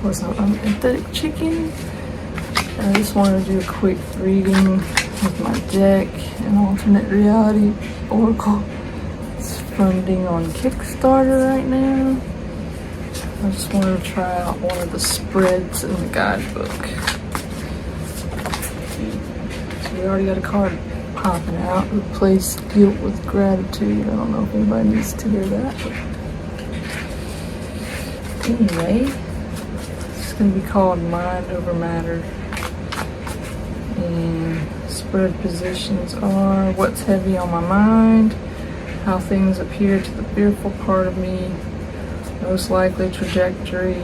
What's up? I'm Empathetic Chicken. I just wanted to do a quick reading with my deck, an alternate reality oracle. It's funding on Kickstarter right now. I just wanted to try out one of the spreads in the guidebook. So we already got a card popping out. Replace guilt with gratitude. I don't know if anybody needs to hear that. But anyway, it's going to be called Mind Over Matter. And spread positions are what's heavy on my mind, how things appear to the fearful part of me, most likely trajectory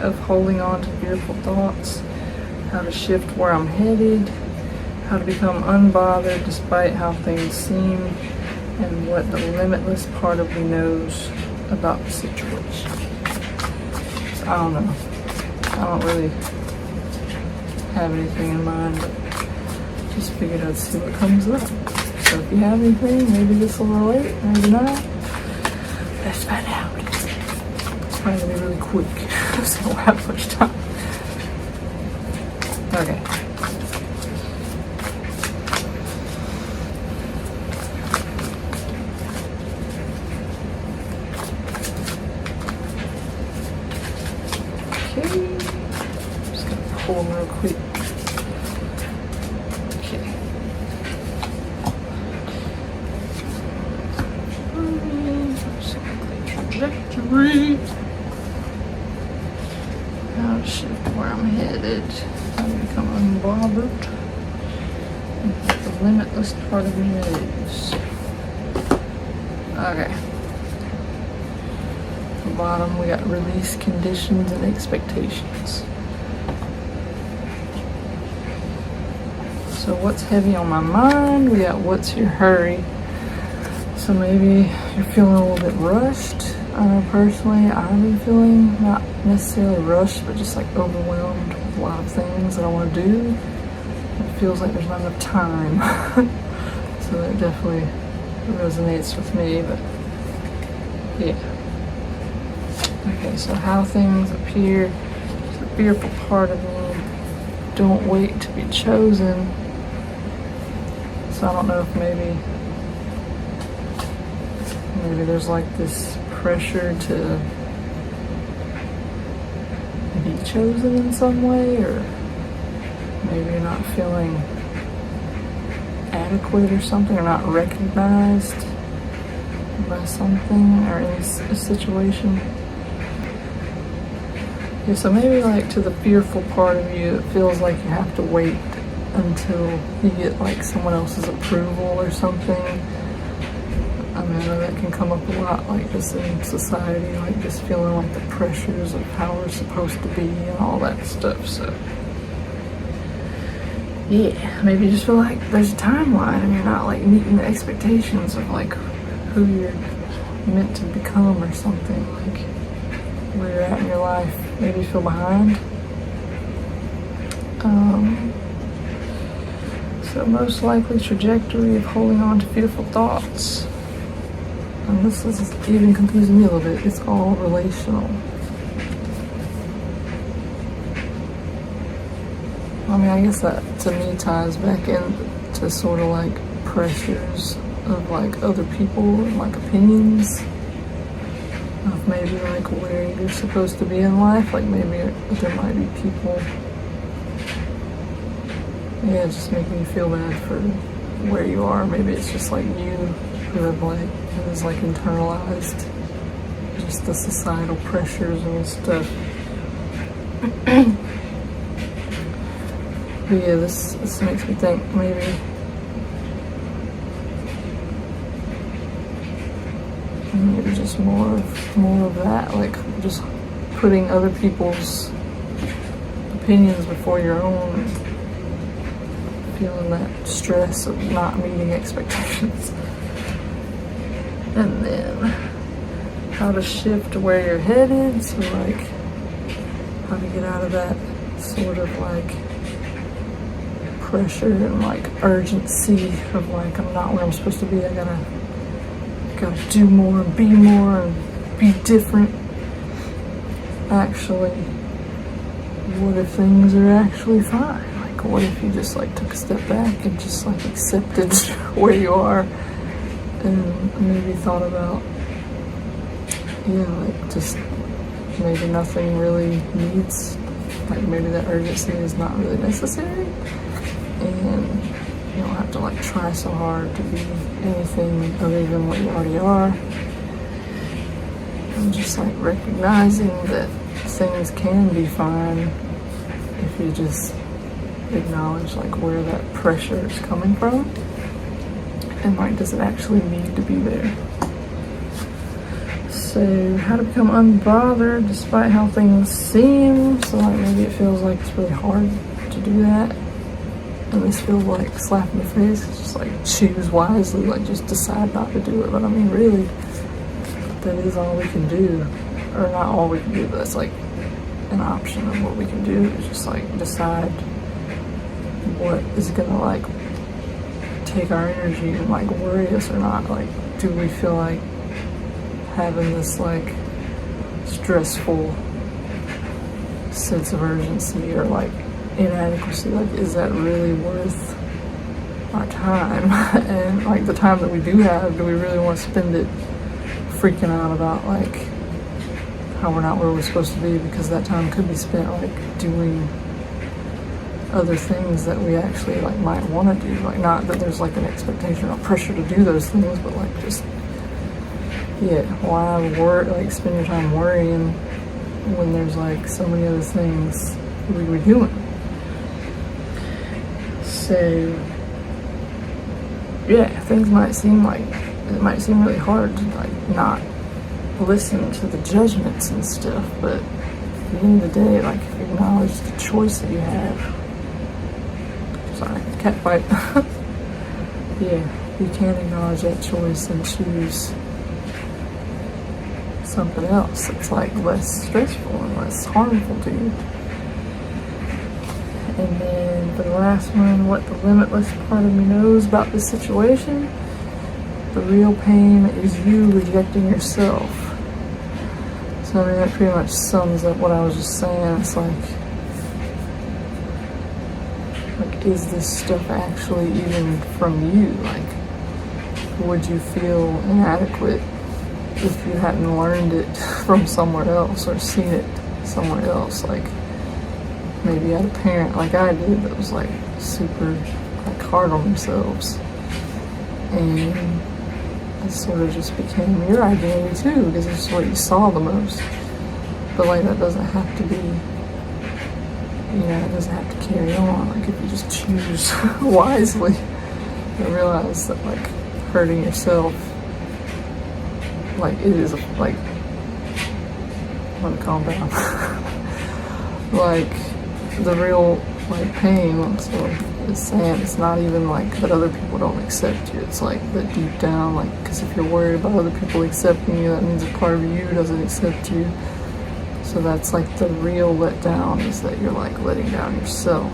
of holding on to fearful thoughts, how to shift where I'm headed, how to become unbothered despite how things seem, and what the limitless part of me knows about the situation. So I don't know. I don't really have anything in mind, but just figured I'd see what comes up. So if you have anything, maybe this will relate, maybe not. Let's find out. It's probably gonna be really quick, so I don't have much time. Okay. Okay. Just gonna pull them real quick. Okay. Trajectory. How to shift where I'm headed. How to become unbothered. And what the limitless part of me is. Okay. At the bottom we got release conditions and expectations. So what's heavy on my mind? We got what's your hurry? So maybe you're feeling a little bit rushed. I know personally I've been feeling not necessarily rushed, but just like overwhelmed with a lot of things that I want to do. It feels like there's not enough time. So that definitely resonates with me, but yeah. Okay, so how things appear to the fearful part of me. Don't wait to be chosen. So I don't know if maybe there's like this pressure to be chosen in some way, or maybe you're not feeling adequate or something, or not recognized by something or in a situation. Yeah, so maybe like to the fearful part of you, it feels like you have to wait until you get like someone else's approval or something. I mean, I know that can come up a lot, like just in society, like just feeling like the pressures of how we're supposed to be and all that stuff. So yeah, maybe you just feel like there's a timeline and you're not like meeting the expectations of like who you're meant to become or something, like where you're at in your life. Maybe you feel behind. So most likely trajectory of holding on to fearful thoughts. And this is even confusing me a little bit. It's all relational. I mean, I guess that to me ties back into sort of like pressures of like other people and like opinions of maybe like where you're supposed to be in life. Like maybe there might be people, yeah, just making you feel bad for where you are. Maybe it's just like you who have like, is like internalized just the societal pressures and stuff. But yeah, this makes me think maybe just more of that, like just putting other people's opinions before your own, feeling that stress of not meeting expectations. And then how to shift where you're headed, so like how to get out of that sort of like pressure and like urgency of like I'm not where I'm supposed to be. I gotta do more and be different. actually, what if things are actually fine? Like, what if you just like took a step back and just like accepted where you are, and maybe thought about, like just maybe nothing really needs, like maybe that urgency is not really necessary, and you don't have to like try so hard to be anything other than what you already are. And just like recognizing that things can be fine if you just acknowledge like where that pressure is coming from, and like does it actually need to be there. So how to become unbothered despite how things seem. So like maybe it feels like it's really hard to do that, and this feels like a slap in the face. It's just like choose wisely, like just decide not to do it. But I mean really, that is all we can do, or not all we can do, but that's like an option of what we can do, is just like decide what is gonna like take our energy and like worry us or not. Like, do we feel like having this like stressful sense of urgency or like inadequacy? Like, is that really worth our time? And like the time that we do have, do we really want to spend it freaking out about like how we're not where we're supposed to be? Because that time could be spent like doing other things that we actually like might want to do. Like, not that there's like an expectation or pressure to do those things, but like just why like spend your time worrying when there's like so many other things we were doing. So things might seem like it might seem really hard to like not listen to the judgments and stuff, but at the end of the day, like if you acknowledge the choice that you have, sorry, cat fight. You can acknowledge that choice and choose something else that's like less stressful and less harmful to you. And then for the last one, what the limitless part of me knows about this situation: the real pain is you rejecting yourself. So I mean, that pretty much sums up what I was just saying. It's like, is this stuff actually even from you? Like, would you feel inadequate if you hadn't learned it from somewhere else or seen it somewhere else? Like, maybe you had a parent like I did that was like super like hard on themselves, and it sort of just became your identity too, because it's what you saw the most. But like, that doesn't have to be, it doesn't have to carry on. Like, if you just choose wisely and realize that like hurting yourself, like it is like, let me calm down. Like, the real like pain, so it's saying it's not even like that other people don't accept you. It's like that deep down, like, because if you're worried about other people accepting you, that means a part of you doesn't accept you. So that's like the real letdown, is that you're like letting down yourself.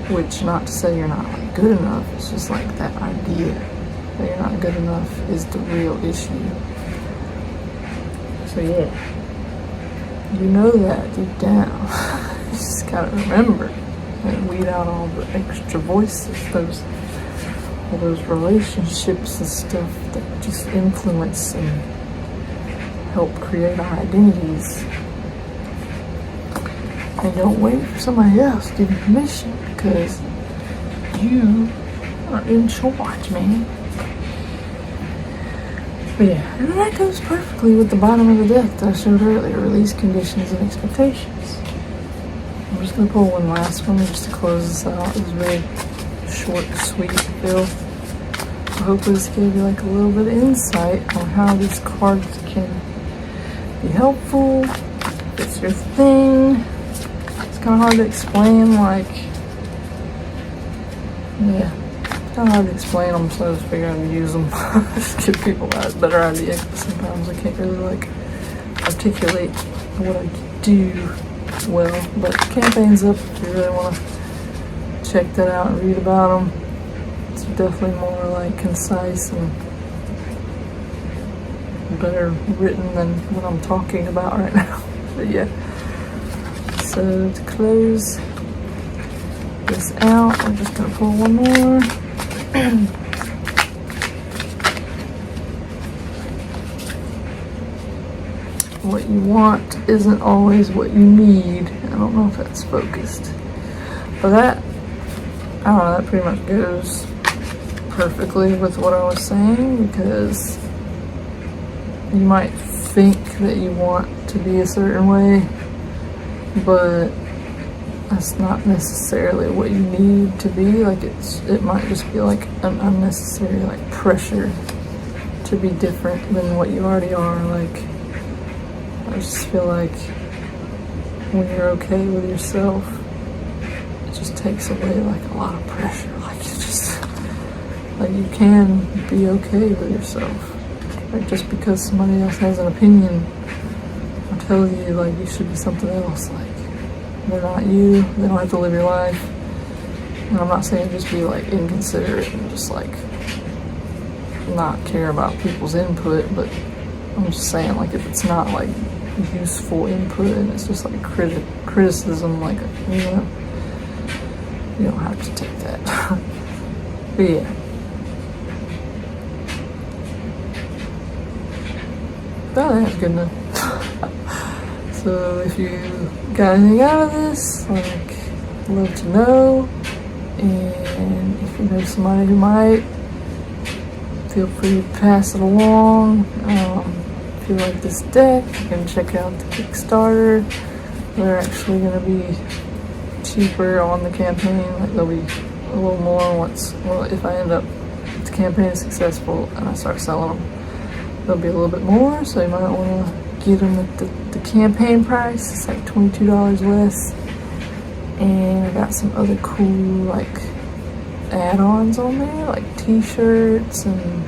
Which, not to say you're not like good enough, it's just like that idea that you're not good enough is the real issue. So you know that deep down. You just gotta remember and weed out all the extra voices, all those relationships and stuff that just influence and help create our identities. And don't wait for somebody else to give you permission, because you are in charge, man. But and that goes perfectly with the bottom of the deck that I showed earlier: release conditions and expectations. I'm just gonna pull one last one just to close this out. It was really short, sweet, Bill. I hope this gave you like a little bit of insight on how these cards can be helpful, if it's your thing. It's kind of hard to explain, like, it's kind of hard to explain them, so I just figure I'd use them. Just give people a better idea. Sometimes I can't really like articulate what I do well, but the campaign's up if you really want to check that out and read about them. It's definitely more like concise and better written than what I'm talking about right now. But yeah. So to close this out, I'm just gonna pull one more. What you want isn't always what you need. I don't know if that's focused. But that, I don't know, that pretty much goes perfectly with what I was saying, because you might think that you want to be a certain way, but that's not necessarily what you need to be. Like it might just be like an unnecessary like pressure to be different than what you already are. Like I just feel like when you're okay with yourself, it just takes away like a lot of pressure. Like you just, like you can be okay with yourself. Like just because somebody else has an opinion or tells you like you should be something else, like they're not you, they don't have to live your life. And I'm not saying just be like inconsiderate and just like not care about people's input, but I'm just saying like if it's not like useful input and it's just like criticism, like, you know, you don't have to take that. But yeah. Oh, that's good enough. So if you got anything out of this, like, I'd love to know. And if you know somebody who might, feel free to pass it along. If you like this deck, you can check out the Kickstarter. They're actually going to be cheaper on the campaign. Like they'll be a little more if I end up, if the campaign is successful and I start selling them, they'll be a little bit more. So you might want to get them at the campaign price. It's like $22 less. And I got some other cool like add-ons on there, like t-shirts, and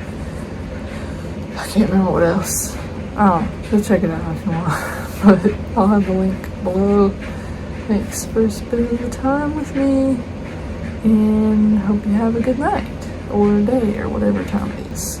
I can't remember what else. Oh, go check it out if you want. But I'll have the link below. Thanks for spending the time with me, and hope you have a good night or day or whatever time it is.